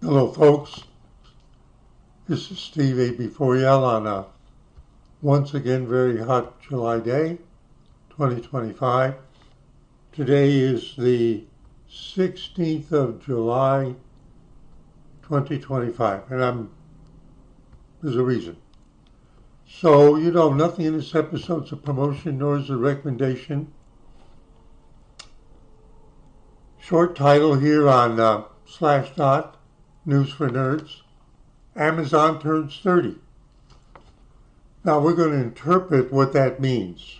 Hello, folks. This is Steve AB4L on a once again very hot July day, 2025. Today is the 16th of July, 2025, and there's a reason. So, nothing in this episode is a promotion nor is a recommendation. Short title here on Slashdot, News for Nerds. Amazon turns 30. Now we're going to interpret what that means.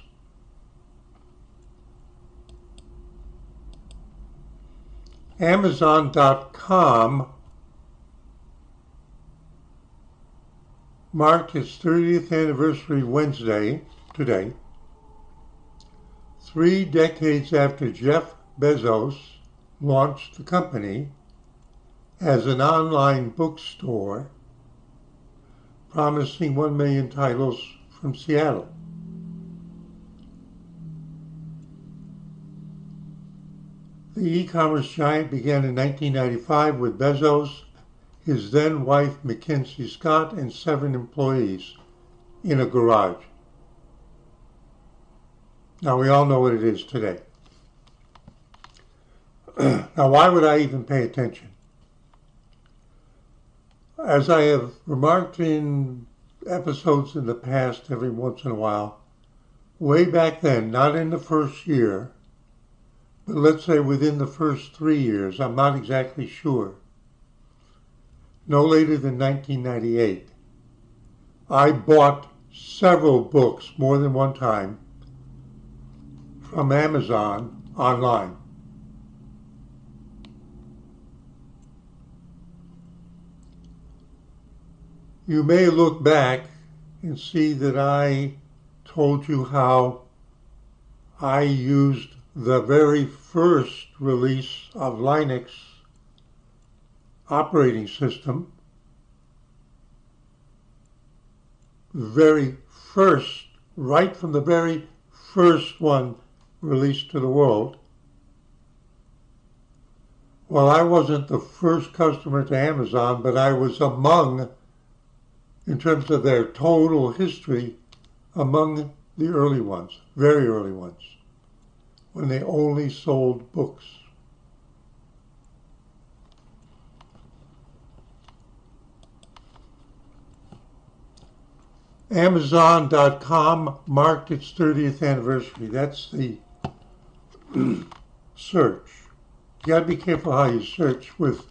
Amazon.com marked its 30th anniversary Wednesday, today, 3 decades after Jeff Bezos launched the company as an online bookstore promising 1 million titles from Seattle. The e-commerce giant began in 1995 with Bezos, his then wife Mackenzie Scott, and 7 employees in a garage. Now we all know what it is today. Now why would I even pay attention? As I have remarked in episodes in the past every once in a while, way back then, not in the first year, but let's say within the first 3 years, I'm not exactly sure, no later than 1998, I bought several books more than one time from Amazon online. You may look back and see that I told you how I used the very first release of Linux operating system, right from the very first one released to the world. Well, I wasn't the first customer to Amazon, but I was among, in terms of their total history, among the early ones, very early ones, when they only sold books. Amazon.com marked its 30th anniversary. That's the search. You gotta be careful how you search with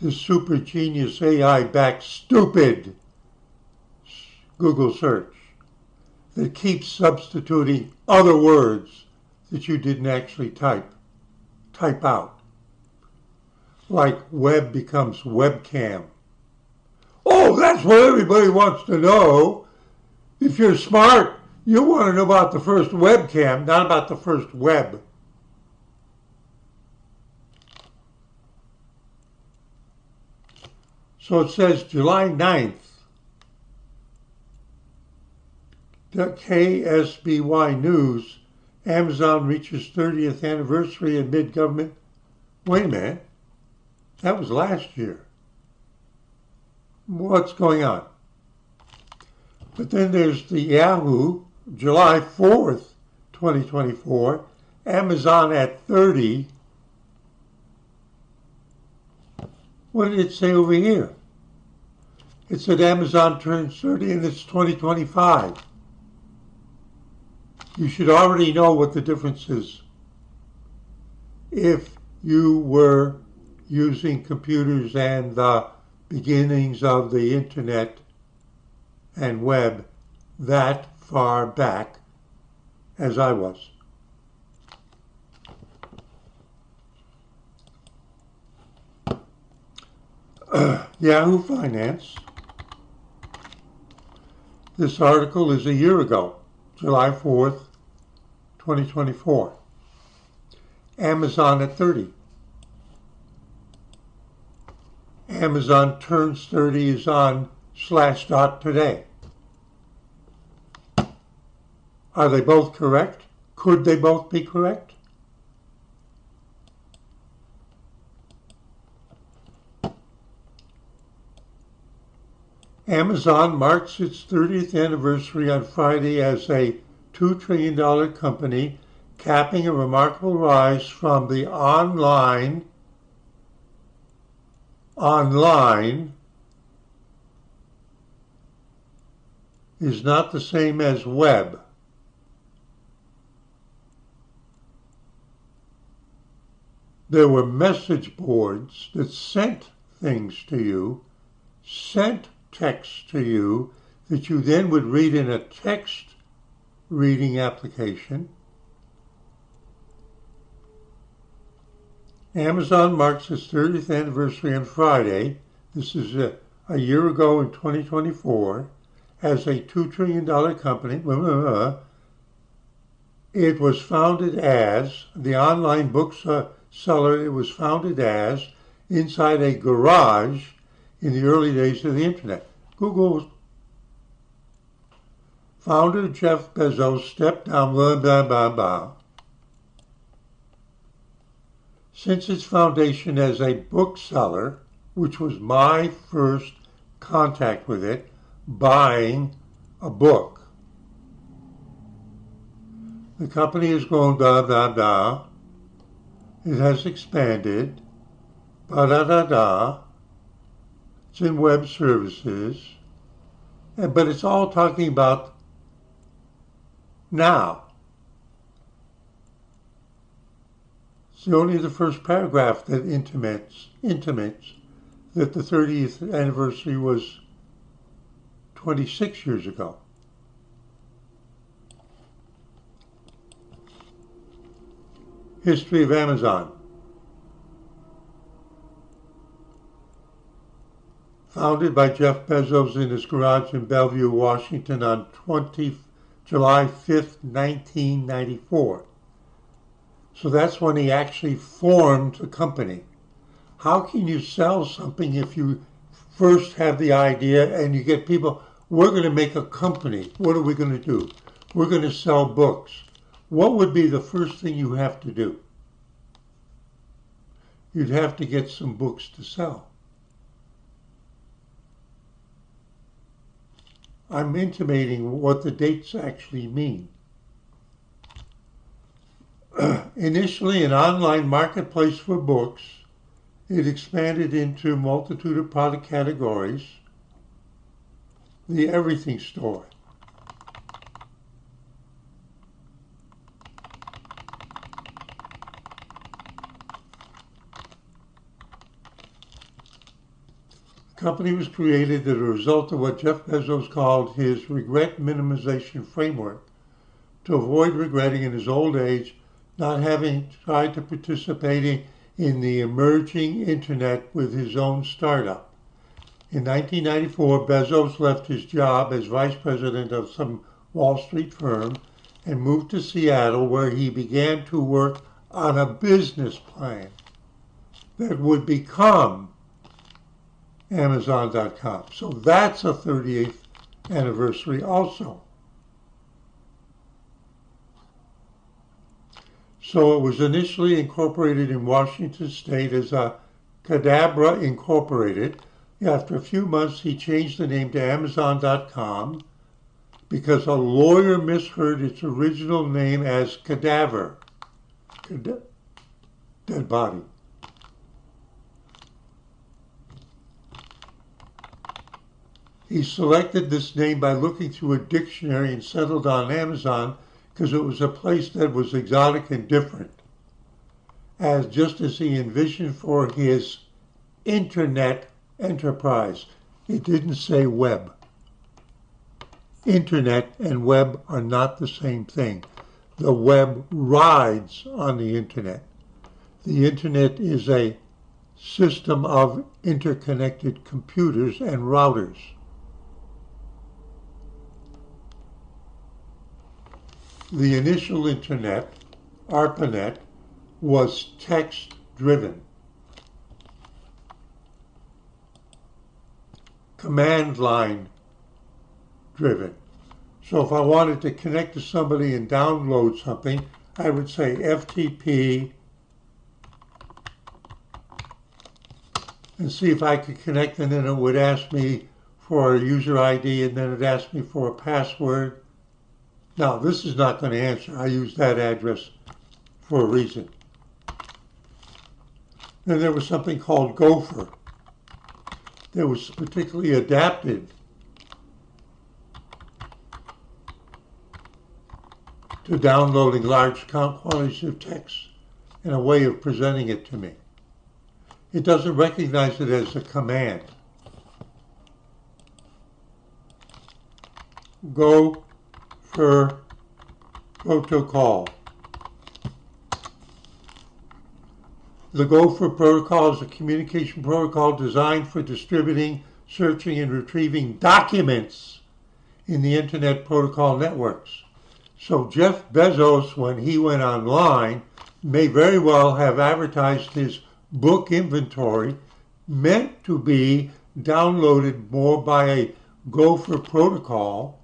this super genius AI-backed stupid Google search that keeps substituting other words that you didn't actually type out. Like web becomes webcam. Oh, that's what everybody wants to know. If you're smart, you want to know about the first webcam, not about the first web. So it says July 9th, the KSBY News, Amazon reaches 30th anniversary amid government. Wait a minute, that was last year. What's going on? But then there's the Yahoo, July 4th, 2024, Amazon at 30. What did it say over here? It said Amazon turns 30 and it's 2025. You should already know what the difference is. If you were using computers and the beginnings of the internet and web that far back as I was. Yahoo Finance. This article is a year ago, July 4th, 2024. Amazon at 30. Amazon turns 30 is on Slashdot today. Are they both correct? Could they both be correct? Amazon marks its 30th anniversary on Friday as a $2 trillion company, capping a remarkable rise from the online is not the same as web. There were message boards that sent things to you, sent text to you that you then would read in a text reading application. Amazon marks its 30th anniversary on Friday. This is a year ago in 2024 as a $2 trillion company. It was founded as, the online bookseller, it was founded as inside a garage in the early days of the internet. Google's founder Jeff Bezos stepped down, blah, blah, blah, blah. Since its foundation as a bookseller, which was my first contact with it, buying a book, the company has grown, blah, blah, blah. It has expanded, blah, da, da, da. It's in web services, but it's all talking about now. It's only the first paragraph that intimates that the 30th anniversary was 26 years ago. History of Amazon. Founded by Jeff Bezos in his garage in Bellevue, Washington on July 5th, 1994. So that's when he actually formed the company. How can you sell something if you first have the idea and you get people, we're going to make a company. What are we going to do? We're going to sell books. What would be the first thing you have to do? You'd have to get some books to sell. I'm intimating what the dates actually mean. Initially an online marketplace for books, it expanded into a multitude of product categories. The everything store. The company was created as a result of what Jeff Bezos called his regret minimization framework to avoid regretting in his old age not having tried to participate in the emerging internet with his own startup. In 1994, Bezos left his job as vice president of some Wall Street firm and moved to Seattle, where he began to work on a business plan that would become Amazon.com. So that's a 38th anniversary also. So it was initially incorporated in Washington State as a Cadabra Incorporated. After a few months, he changed the name to Amazon.com because a lawyer misheard its original name as cadaver, dead body. He selected this name by looking through a dictionary and settled on Amazon because it was a place that was exotic and different, just as he envisioned for his internet enterprise. It didn't say web. Internet and web are not the same thing. The web rides on the internet. The internet is a system of interconnected computers and routers. The initial internet, ARPANET, was text-driven. Command line driven. So if I wanted to connect to somebody and download something, I would say FTP and see if I could connect, and then it would ask me for a user ID, and then it asked me for a password. Now, this is not going to answer. I use that address for a reason. Then there was something called Gopher that was particularly adapted to downloading large quantities of text and a way of presenting it to me. It doesn't recognize it as a command. Gopher protocol. The Gopher protocol is a communication protocol designed for distributing, searching, and retrieving documents in the Internet protocol networks. So Jeff Bezos, when he went online, may very well have advertised his book inventory meant to be downloaded more by a Gopher protocol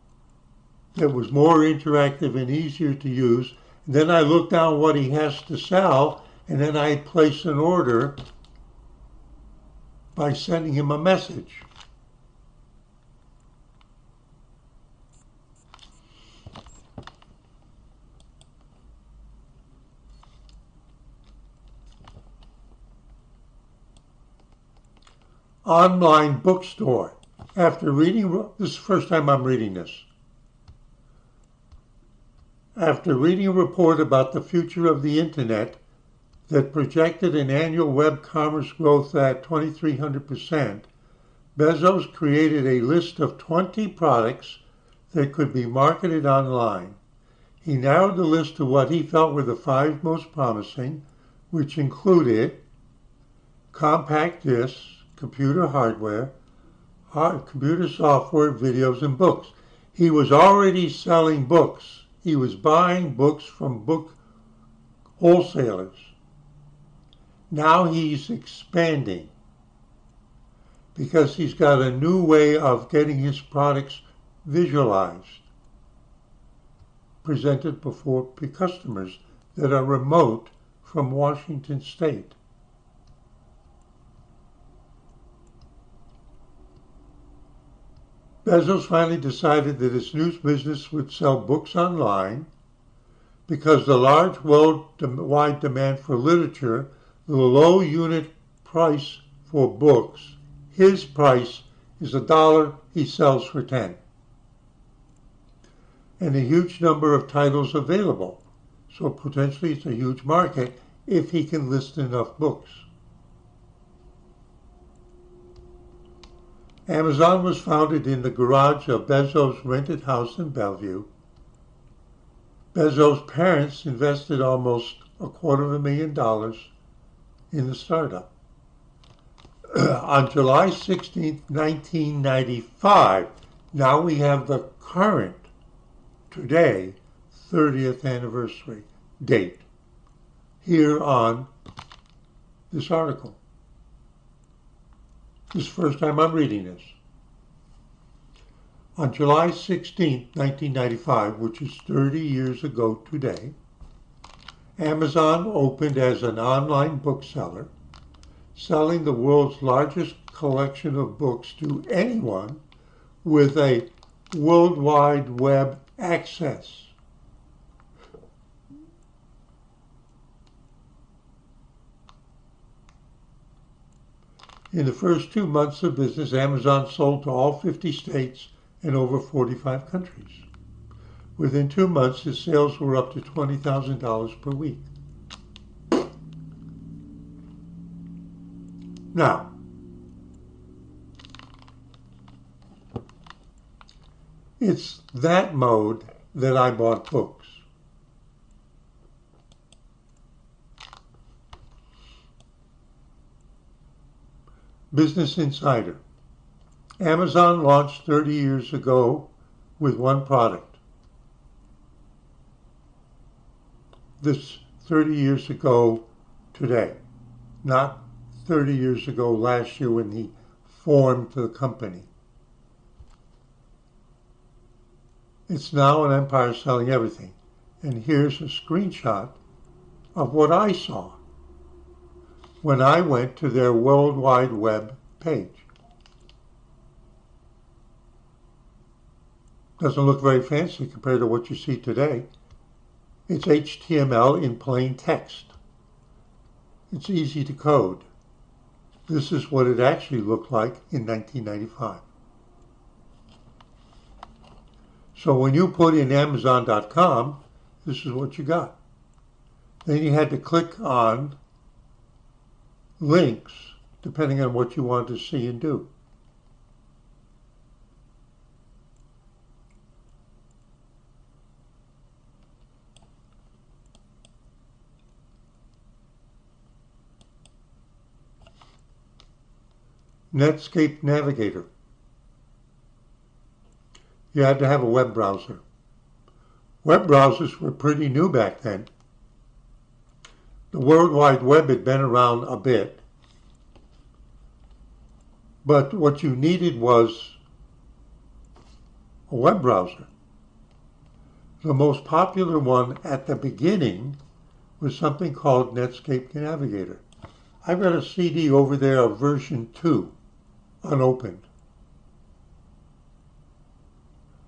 that was more interactive and easier to use. And then I look down what he has to sell, and then I place an order by sending him a message. Online bookstore. After reading, this is the first time I'm reading this. After reading a report about the future of the Internet that projected an annual web commerce growth at 2,300%, Bezos created a list of 20 products that could be marketed online. He narrowed the list to what he felt were the 5 most promising, which included compact discs, computer hardware, computer software, videos, and books. He was already selling books. He was buying books from book wholesalers. Now he's expanding because he's got a new way of getting his products visualized, presented before customers that are remote from Washington State. Bezos finally decided that his news business would sell books online because the large worldwide demand for literature, the low unit price for books, his price is $1, he sells for 10. And a huge number of titles available. So potentially it's a huge market if he can list enough books. Amazon was founded in the garage of Bezos' rented house in Bellevue. Bezos' parents invested almost $250,000 in the startup. On July 16, 1995, now we have the current, today, 30th anniversary date here on this article. This is the first time I'm reading this. On July 16, 1995, which is 30 years ago today, Amazon opened as an online bookseller, selling the world's largest collection of books to anyone with a World Wide Web access. In the first 2 months of business, Amazon sold to all 50 states and over 45 countries. Within 2 months, his sales were up to $20,000 per week. Now, it's that mode that I bought books. Business Insider. Amazon launched 30 years ago with one product. This 30 years ago today, not 30 years ago last year when he formed the company. It's now an empire selling everything. And here's a screenshot of what I saw when I went to their World Wide Web page. Doesn't look very fancy compared to what you see today. It's HTML in plain text. It's easy to code. This is what it actually looked like in 1995. So when you put in Amazon.com, this is what you got. Then you had to click on links depending on what you wanted to see and do. Netscape Navigator. You had to have a web browser. Web browsers were pretty new back then. The World Wide Web had been around a bit, but what you needed was a web browser. The most popular one at the beginning was something called Netscape Navigator. I've got a CD over there of version 2, unopened.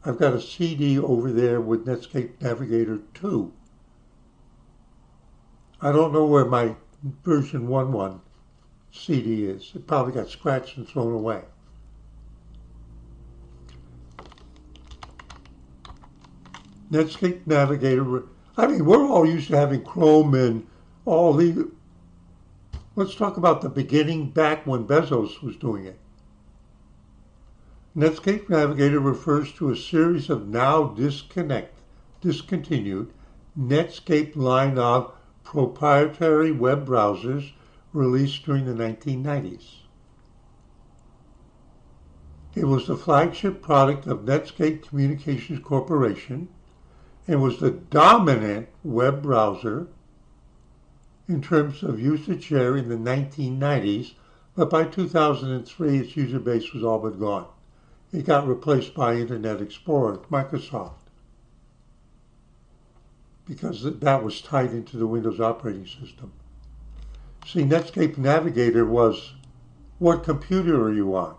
I've got a CD over there with Netscape Navigator 2. I don't know where my version 1.1 CD is. It probably got scratched and thrown away. Netscape Navigator, I mean, we're all used to having Chrome and all the... Let's talk about the beginning back when Bezos was doing it. Netscape Navigator refers to a series of now discontinued Netscape line of proprietary web browsers released during the 1990s. It was the flagship product of Netscape Communications Corporation and was the dominant web browser in terms of usage share in the 1990s, but by 2003 its user base was all but gone. It got replaced by Internet Explorer, Microsoft, because that was tied into the Windows operating system. See, Netscape Navigator was, what computer are you on?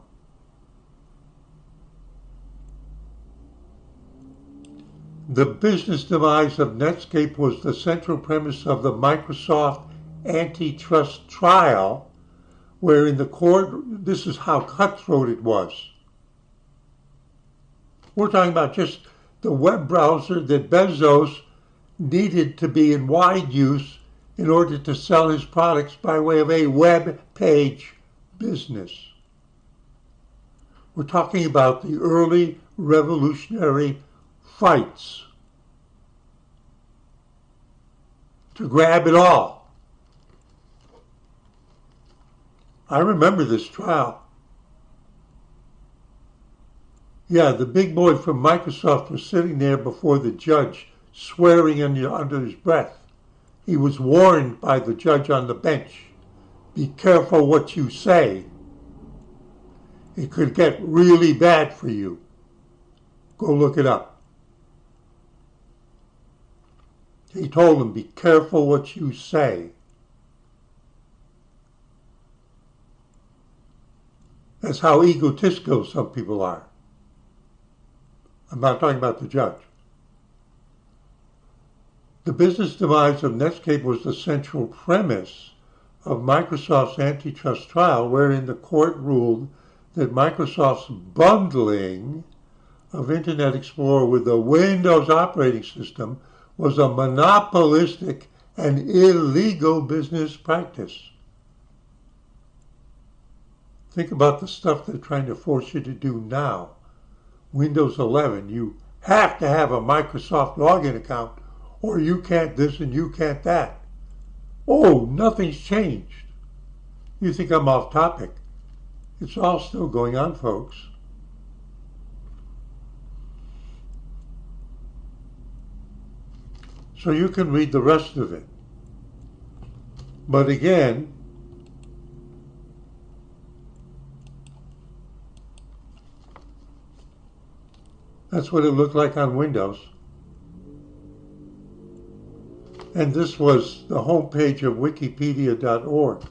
The business demise of Netscape was the central premise of the Microsoft antitrust trial, where in the court, this is how cutthroat it was. We're talking about just the web browser that Bezos needed to be in wide use in order to sell his products by way of a web page business. We're talking about the early revolutionary fights to grab it all. I remember this trial. Yeah, the big boy from Microsoft was sitting there before the judge, swearing under his breath. He was warned by the judge on the bench, be careful what you say. It could get really bad for you. Go look it up. He told him, be careful what you say. That's how egotistical some people are. I'm not talking about the judge. The business demise of Netscape was the central premise of Microsoft's antitrust trial, wherein the court ruled that Microsoft's bundling of Internet Explorer with the Windows operating system was a monopolistic and illegal business practice. Think about the stuff they're trying to force you to do now. Windows 11, you have to have a Microsoft login account or you can't this and you can't that. Oh, nothing's changed. You think I'm off topic. It's all still going on, folks. So you can read the rest of it. But again, that's what it looked like on Windows. And this was the homepage of wikipedia.org.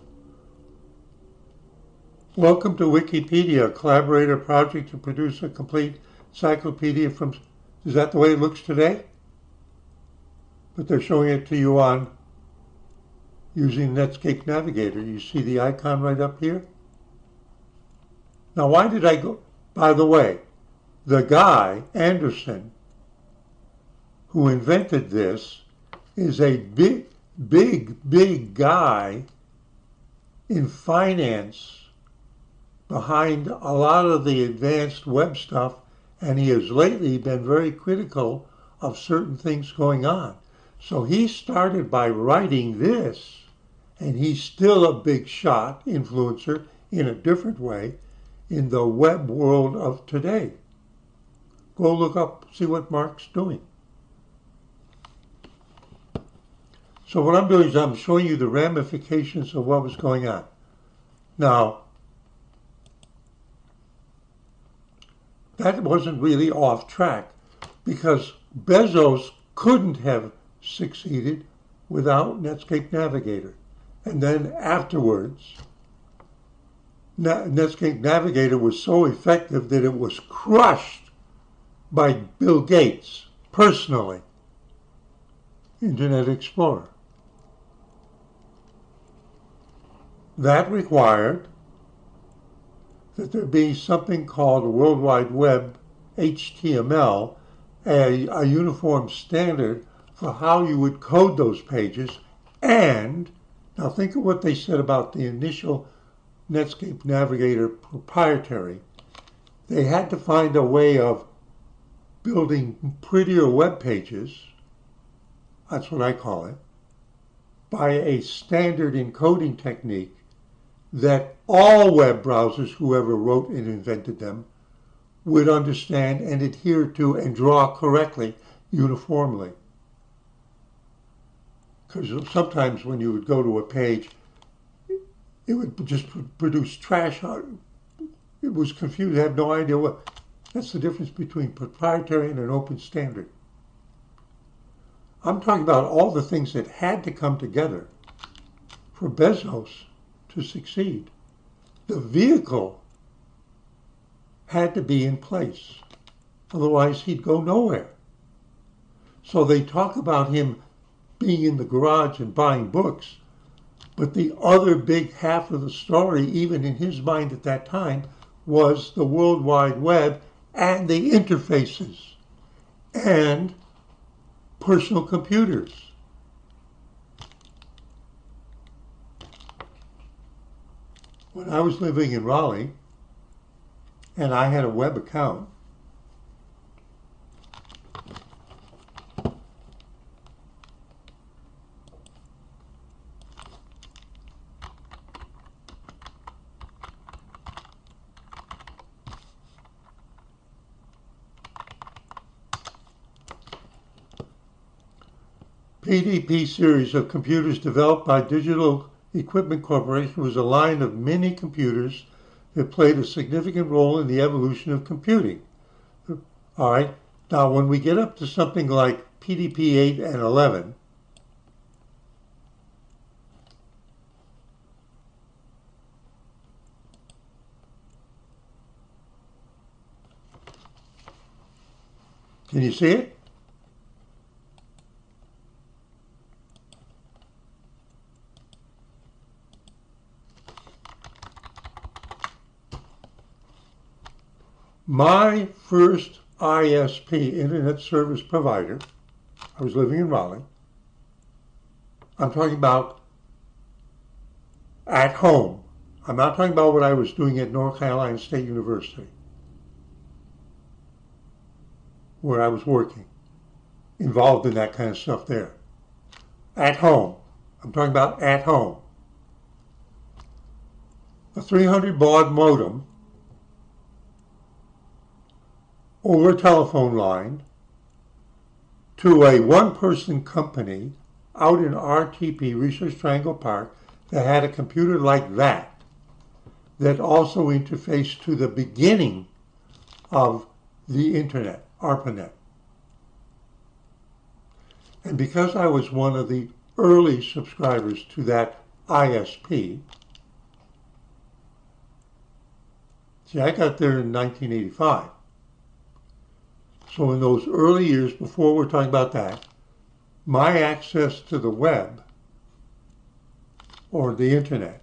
Welcome to Wikipedia, a collaborative project to produce a complete encyclopedia from Is that the way it looks today? But they're showing it to you on using Netscape Navigator. You see the icon right up here? Now, why did I go? By the way, the guy, Anderson, who invented this, is a big guy in finance behind a lot of the advanced web stuff, and he has lately been very critical of certain things going on. So he started by writing this, and he's still a big shot influencer in a different way in the web world of today. Go look up, see what Mark's doing. So what I'm doing is I'm showing you the ramifications of what was going on. Now, that wasn't really off track because Bezos couldn't have succeeded without Netscape Navigator. And then afterwards, Netscape Navigator was so effective that it was crushed by Bill Gates personally, Internet Explorer. That required that there be something called a World Wide Web, HTML, a uniform standard for how you would code those pages. And now think of what they said about the initial Netscape Navigator proprietary. They had to find a way of building prettier web pages, that's what I call it, by a standard encoding technique that all web browsers, whoever wrote and invented them, would understand and adhere to and draw correctly, uniformly. Because sometimes when you would go to a page, it would just produce trash. It was confused, I had no idea what. That's the difference between proprietary and an open standard. I'm talking about all the things that had to come together for Bezos to succeed. The vehicle had to be in place. Otherwise, he'd go nowhere. So they talk about him being in the garage and buying books, but the other big half of the story, even in his mind at that time, was the World Wide Web and the interfaces and personal computers. When I was living in Raleigh and I had a web account, PDP series of computers developed by Digital Equipment Corporation was a line of mini computers that played a significant role in the evolution of computing. All right, now when we get up to something like PDP 8 and 11, can you see it? My first ISP, Internet Service Provider, I was living in Raleigh. I'm talking about at home. I'm not talking about what I was doing at North Carolina State University, where I was working, involved in that kind of stuff there. At home. I'm talking about at home. A 300 baud modem over a telephone line to a one-person company out in RTP, Research Triangle Park, that had a computer like that also interfaced to the beginning of the internet, ARPANET. And because I was one of the early subscribers to that ISP, see, I got there in 1985. So in those early years, before we're talking about that, my access to the web or the internet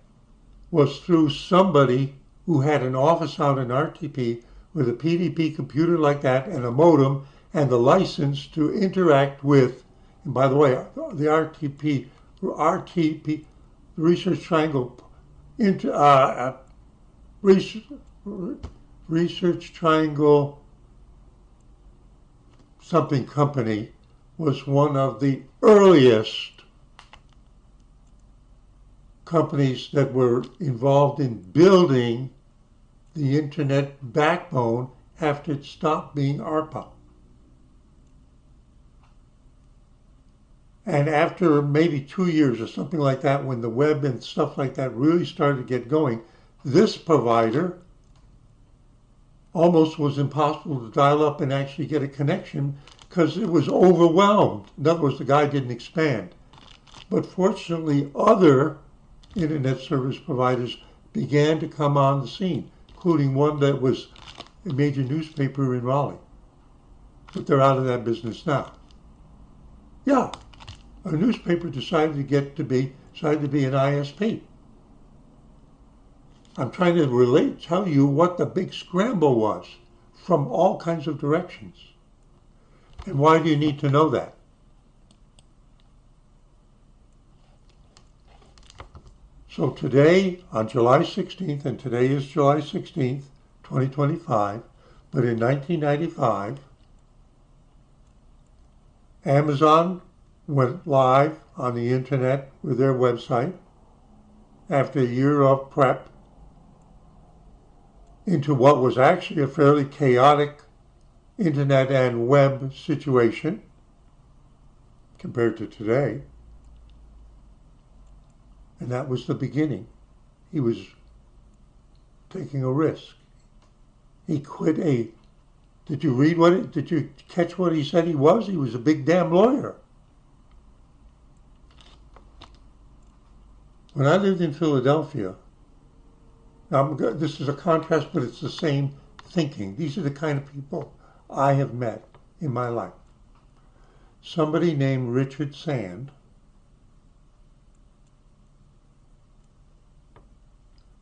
was through somebody who had an office out in RTP with a PDP computer like that and a modem and the license to interact with, and by the way, the RTP, Research Triangle, Research Triangle something company was one of the earliest companies that were involved in building the internet backbone after it stopped being ARPA. And after maybe 2 years or something like that, when the web and stuff like that really started to get going, this provider almost was impossible to dial up and actually get a connection because it was overwhelmed. In other words, the guy didn't expand. But fortunately, other internet service providers began to come on the scene, including one that was a major newspaper in Raleigh. But they're out of that business now. Yeah, a newspaper decided to be an ISP. I'm trying to tell you what the big scramble was from all kinds of directions. And why do you need to know that? So today, on July 16th, and today is July 16th, 2025, but in 1995, Amazon went live on the internet with their website after a year of prep into what was actually a fairly chaotic internet and web situation compared to today. And that was the beginning. He was taking a risk. He quit did you catch what he said he was? He was a big damn lawyer. When I lived in Philadelphia, this is a contrast, but it's the same thinking. These are the kind of people I have met in my life. Somebody named Richard Sand.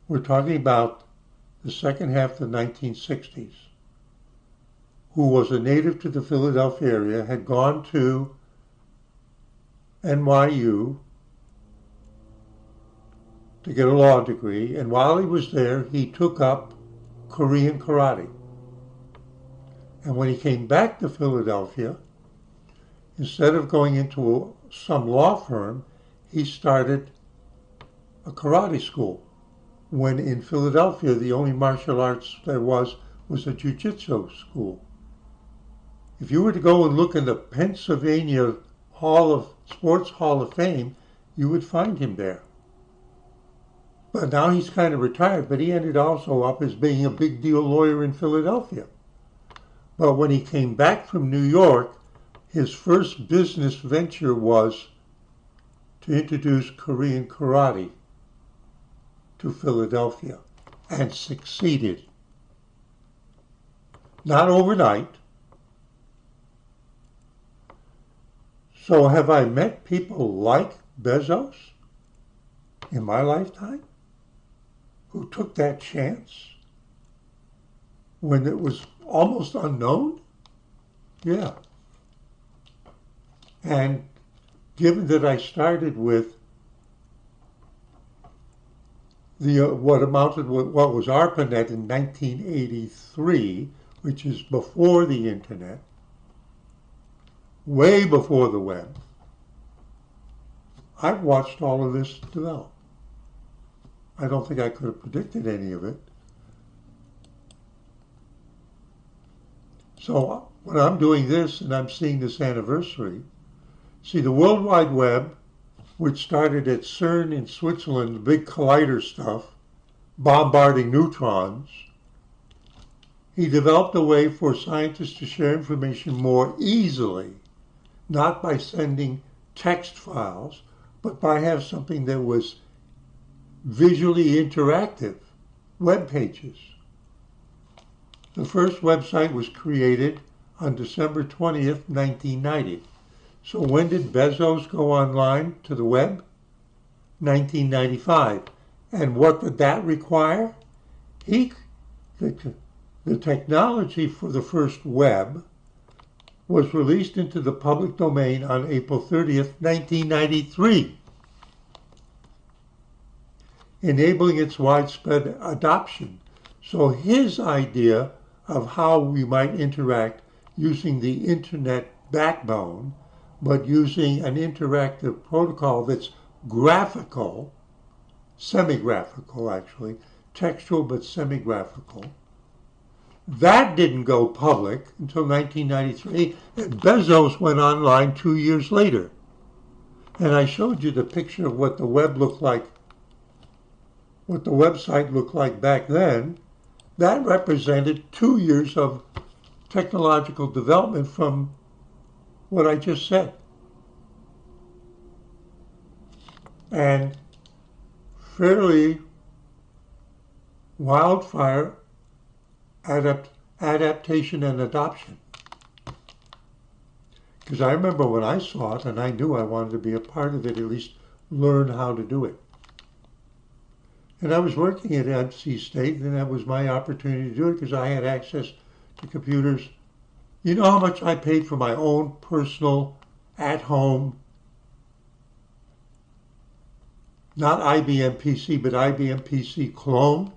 We're talking about the second half of the 1960s, who was a native to the Philadelphia area, had gone to NYU to get a law degree, and while he was there, he took up Korean karate. And when he came back to Philadelphia, instead of going into some law firm, he started a karate school. When in Philadelphia, the only martial arts there was a jiu-jitsu school. If you were to go and look in the Pennsylvania Sports Hall of Fame, you would find him there. But now he's kind of retired, but he ended also up as being a big deal lawyer in Philadelphia. But when he came back from New York, his first business venture was to introduce Korean karate to Philadelphia, and succeeded. Not overnight. So have I met people like Bezos in my lifetime who took that chance when it was almost unknown? Yeah. And given that I started with what was ARPANET in 1983, which is before the internet, way before the web, I've watched all of this develop. I don't think I could have predicted any of it. So when I'm doing this and I'm seeing this anniversary, see, the World Wide Web, which started at CERN in Switzerland, the big collider stuff, bombarding neutrons, he developed a way for scientists to share information more easily, not by sending text files, but by having something that was visually interactive, web pages. The first website was created on December 20th, 1990. So when did Bezos go online to the web? 1995. And what did that require? The technology for the first web was released into the public domain on April 30th, 1993, enabling its widespread adoption. So his idea of how we might interact using the internet backbone, but using an interactive protocol that's graphical, semi-graphical actually, textual but semi-graphical. That didn't go public until 1993, and Bezos went online 2 years later. And I showed you the picture of what the web looked like, what the website looked like back then. That represented 2 years of technological development from what I just said. And fairly wildfire adaptation and adoption. Because I remember when I saw it and I knew I wanted to be a part of it, at least learn how to do it. And I was working at NC State, and that was my opportunity to do it because I had access to computers. You know how much I paid for my own personal, at-home, not IBM PC, but IBM PC clone?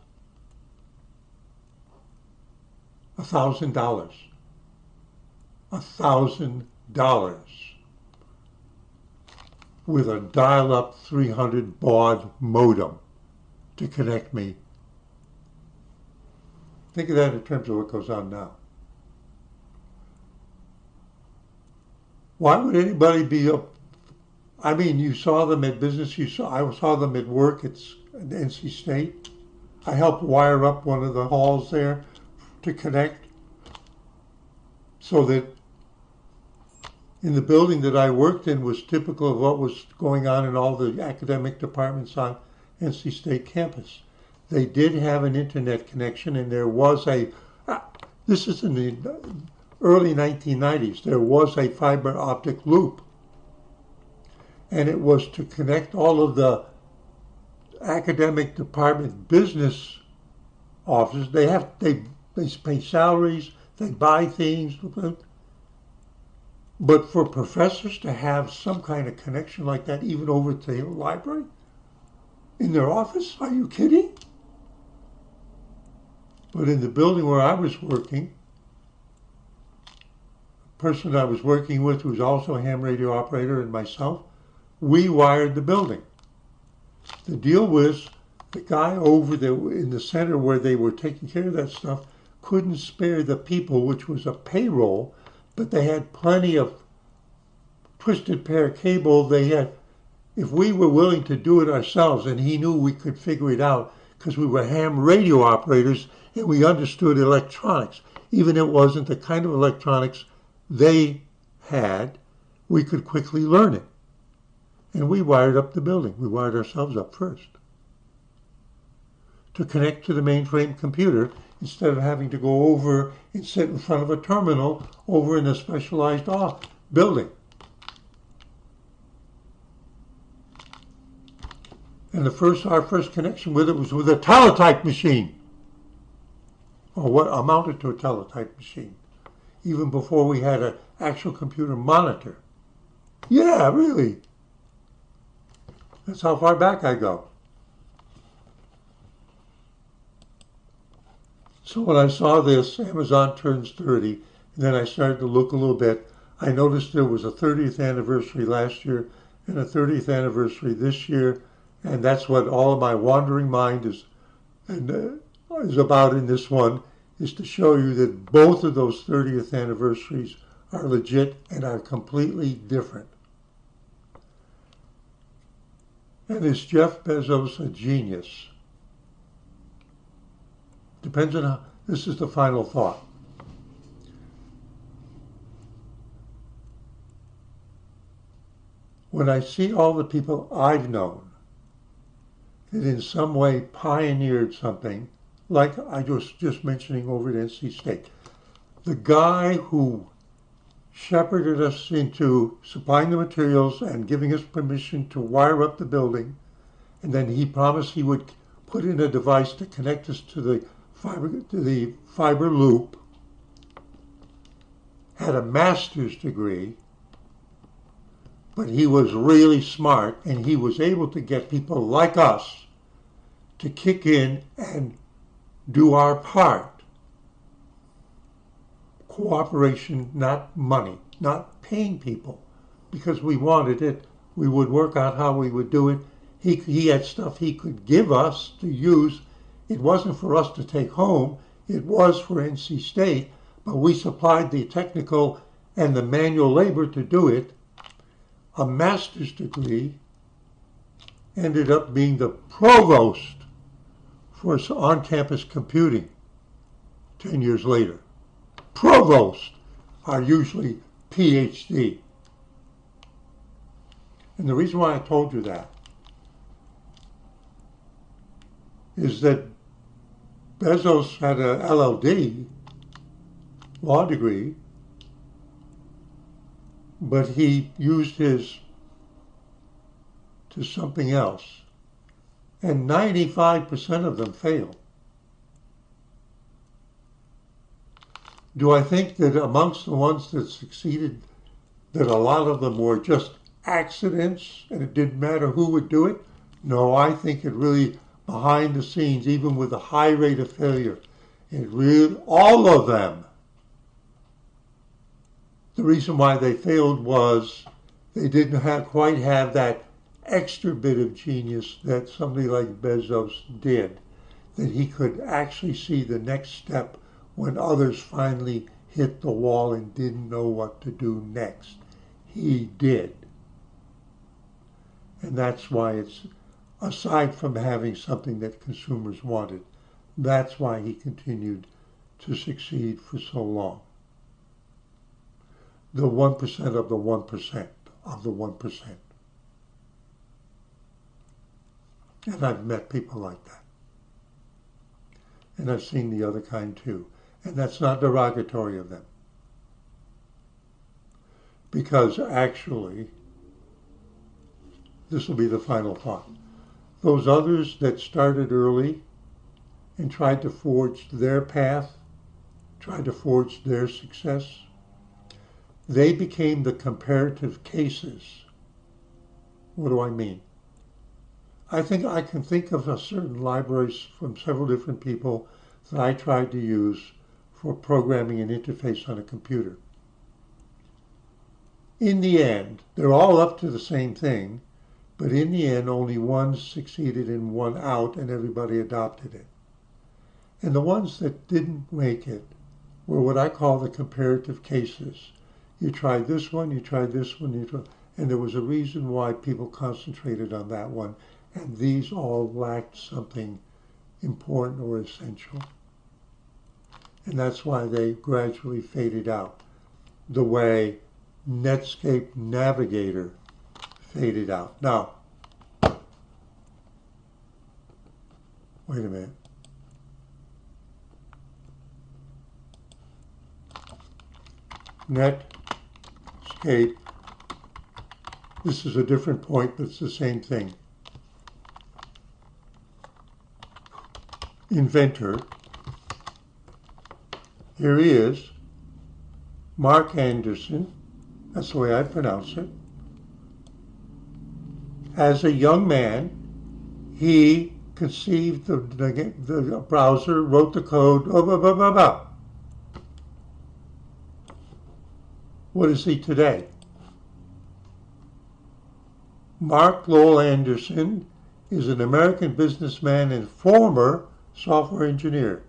$1,000. $1,000 with a dial-up 300 baud modem to connect me. Think of that in terms of what goes on now. Why would anybody be up? I mean, you saw them at business. I saw them at work at NC State. I helped wire up one of the halls there to connect, so that in the building that I worked in was typical of what was going on in all the academic departments on NC State campus. They did have an internet connection, and there was this is in the early 1990s, there was a fiber optic loop. And it was to connect all of the academic department business offices. They pay salaries, they buy things. But for professors to have some kind of connection like that, even over to the library, in their office, are you kidding? But in the building where I was working, the person I was working with, who was also a ham radio operator, and myself, we wired the building. The deal was the guy over there in the center where they were taking care of that stuff couldn't spare the people, which was a payroll, but they had plenty of twisted pair cable. They had, if we were willing to do it ourselves, and he knew we could figure it out because we were ham radio operators and we understood electronics. Even if it wasn't the kind of electronics they had, we could quickly learn it. And we wired up the building. We wired ourselves up first to connect to the mainframe computer instead of having to go over and sit in front of a terminal over in a specialized building. And our first connection with it was with a teletype machine, or what amounted to a teletype machine, even before we had an actual computer monitor. Yeah, really. That's how far back I go. So when I saw this, Amazon turns 30, and then I started to look a little bit. I noticed there was a 30th anniversary last year and a 30th anniversary this year, and that's what all of my wandering mind is about in this one, is to show you that both of those 30th anniversaries are legit and are completely different. And is Jeff Bezos a genius? Depends on how, this is the final thought. When I see all the people I've known that in some way pioneered something, like I was just mentioning over at NC State, the guy who shepherded us into supplying the materials and giving us permission to wire up the building. And then he promised he would put in a device to connect us to the fiber loop. Had a master's degree, but he was really smart, and he was able to get people like us to kick in and do our part. Cooperation, not money, not paying people, because we wanted it. We would work out how we would do it. He had stuff he could give us to use. It wasn't for us to take home. It was for NC State, but we supplied the technical and the manual labor to do it. A master's degree ended up being the provost for on-campus computing 10 years later. Provosts are usually PhD. And the reason why I told you that is that Bezos had a LLD, law degree, but he used his to something else. And 95% of them failed. Do I think that amongst the ones that succeeded, that a lot of them were just accidents and it didn't matter who would do it? No, I think it really, behind the scenes, even with a high rate of failure, it really, all of them, the reason why they failed was they didn't quite have that extra bit of genius that somebody like Bezos did, that he could actually see the next step when others finally hit the wall and didn't know what to do next. He did. And that's why it's, aside from having something that consumers wanted, that's why he continued to succeed for so long. The 1% of the 1% of the 1%. And I've met people like that. And I've seen the other kind too. And that's not derogatory of them. Because actually, this will be the final thought. Those others that started early and tried to forge their path, tried to forge their success, they became the comparative cases. What do I mean? I think I can think of certain libraries from several different people that I tried to use for programming an interface on a computer. In the end, they're all up to the same thing, but in the end, only one succeeded and one out, and everybody adopted it. And the ones that didn't make it were what I call the comparative cases. You tried this one, you tried this one, and there was a reason why people concentrated on that one, and these all lacked something important or essential. And that's why they gradually faded out, the way Netscape Navigator faded out. Now, wait a minute. Netscape, this is a different point, but it's the same thing. Inventor, here he is, Mark Anderson, that's the way I pronounce it. As a young man, he conceived the browser, wrote the code, blah, blah, blah, blah, blah. What is he today? Mark Lowell Anderson is an American businessman and former software engineer.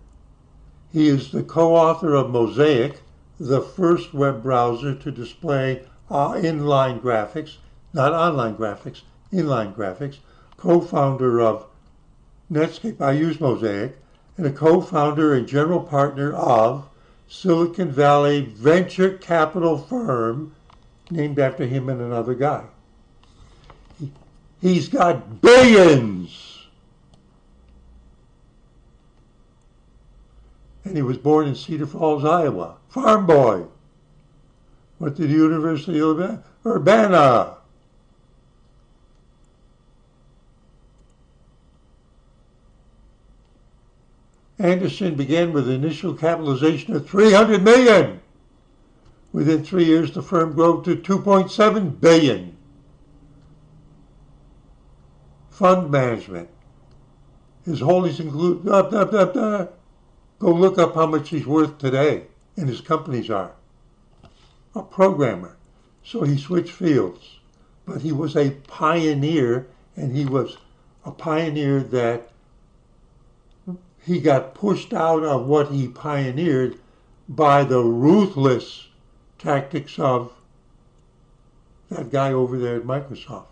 He is the co-author of Mosaic, the first web browser to display inline graphics, not online graphics, inline graphics, co-founder of Netscape, I use Mosaic, and a co-founder and general partner of Silicon Valley venture capital firm named after him and another guy. He's got billions. And he was born in Cedar Falls, Iowa. Farm boy. What did the University of Urbana? Anderson began with an initial capitalization of $300 million. Within 3 years, the firm grew to $2.7 billion. Fund management. His holdings include, go look up how much he's worth today, and his companies are. A programmer. So he switched fields. But he was a pioneer, and he was a pioneer that he got pushed out of what he pioneered by the ruthless tactics of that guy over there at Microsoft.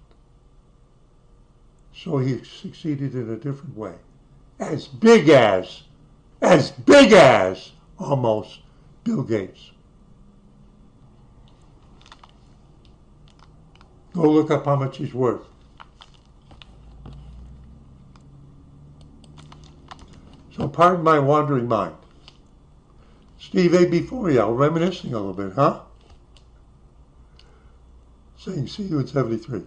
So he succeeded in a different way. As big as, almost, Bill Gates. Go look up how much he's worth. So pardon my wandering mind. Steve A. before you, reminiscing a little bit, huh? Saying see you at 73.